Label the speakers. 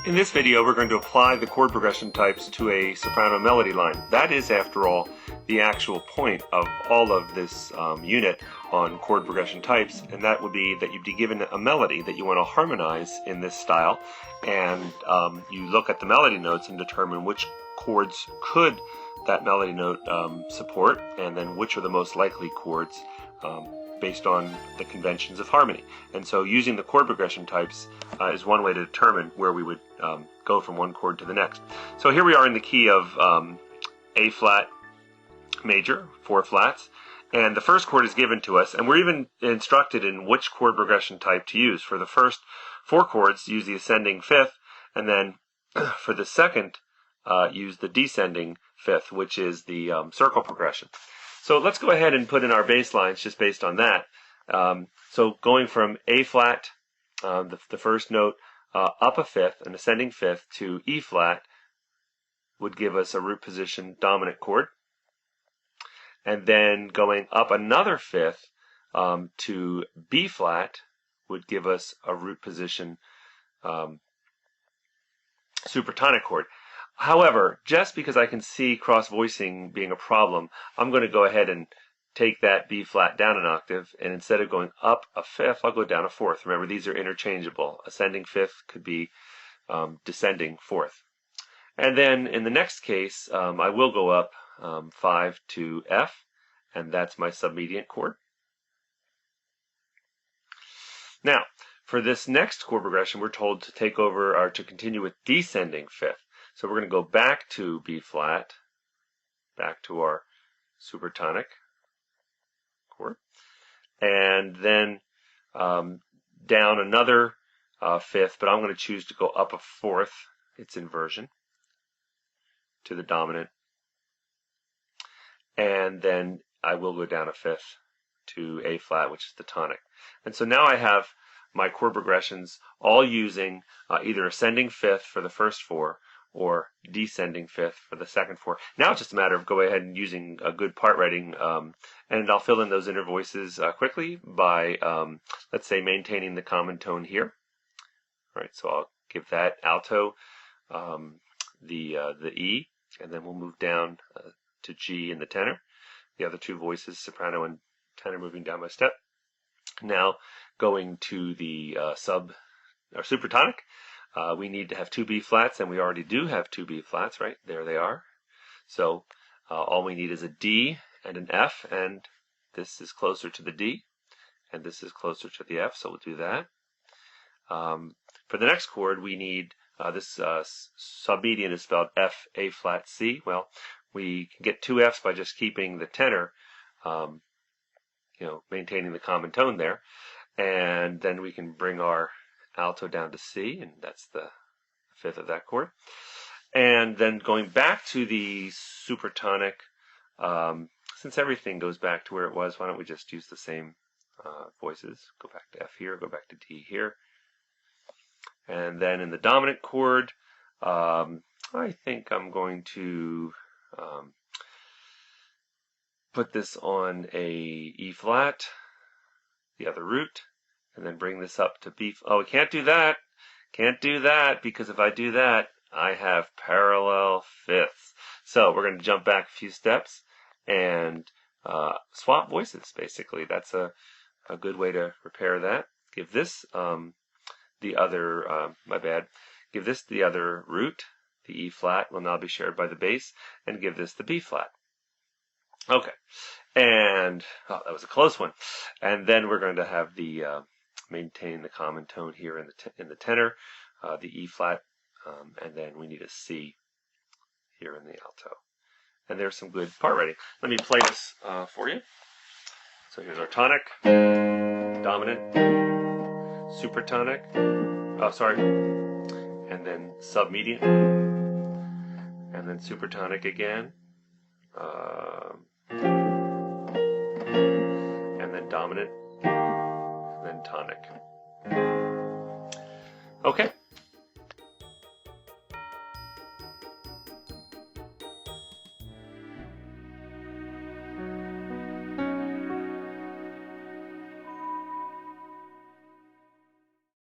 Speaker 1: In this video, we're going to apply the chord progression types to a soprano melody line. That is, after all, the actual point of all of this unit on chord progression types, and that would be that you'd be given a melody that you want to harmonize in this style, and you look at the melody notes and determine which chords could that melody note support, and then which are the most likely chords based on the conventions of harmony. And so using the chord progression types is one way to determine where we would go from one chord to the next. So here we are in the key of A flat major, 4 flats, and the first chord is given to us, and we're even instructed in which chord progression type to use. For the first 4 chords, use the ascending fifth, and then for the second, use the descending fifth, which is the circle progression. So let's go ahead and put in our bass lines just based on that. So going from A flat, the first note, up a fifth, an ascending fifth, to E flat would give us a root position dominant chord. And then going up another fifth to B flat would give us a root position supertonic chord. However, just because I can see cross-voicing being a problem, I'm going to go ahead and take that B flat down an octave, and instead of going up a fifth, I'll go down a fourth. Remember, these are interchangeable. Ascending fifth could be descending fourth. And then in the next case, I will go up 5 to F, and that's my submediant chord. Now, for this next chord progression, we're told to take over or to continue with descending fifth. So we're going to go back to B flat, back to our supertonic chord, and then down another fifth, but I'm going to choose to go up a fourth, its inversion, to the dominant, and then I will go down a fifth to A flat, which is the tonic. And so now I have my chord progressions all using either ascending fifth for the first 4 or descending fifth for the second 4. Now it's just a matter of go ahead and using a good part writing, and I'll fill in those inner voices quickly by, let's say, maintaining the common tone here. All right, so I'll give that alto the E, and then we'll move down to G in the tenor. The other 2 voices, soprano and tenor, moving down by step. Now going to the supertonic. We need to have 2 B flats, and we already do have 2 B flats, right? There they are. So all we need is a D and an F, and this is closer to the D, and this is closer to the F, so we'll do that. For the next chord, we need this submedian is spelled F, A flat, C. Well, we can get 2 Fs by just keeping the tenor, maintaining the common tone there, and then we can bring our alto down to C, and that's the fifth of that chord. And then going back to the supertonic, since everything goes back to where it was, why don't we just use the same voices? Go back to F here, go back to D here. And then in the dominant chord, I think I'm going to put this on a E flat, the other root, and then bring this up to B. Oh, we can't do that. Can't do that, because if I do that, I have parallel fifths. So we're going to jump back a few steps and swap voices, basically. That's a good way to repair that. Give this the other, give this the other root. The E flat will now be shared by the bass, and give this the B flat. Okay, and that was a close one. And then we're going to have the maintain the common tone here in the tenor, the E flat, and then we need a C here in the alto. And there's some good part writing. Let me play this for you. So here's our tonic, dominant, supertonic, and then submedian, and then supertonic again, and then dominant, and then tonic. Okay,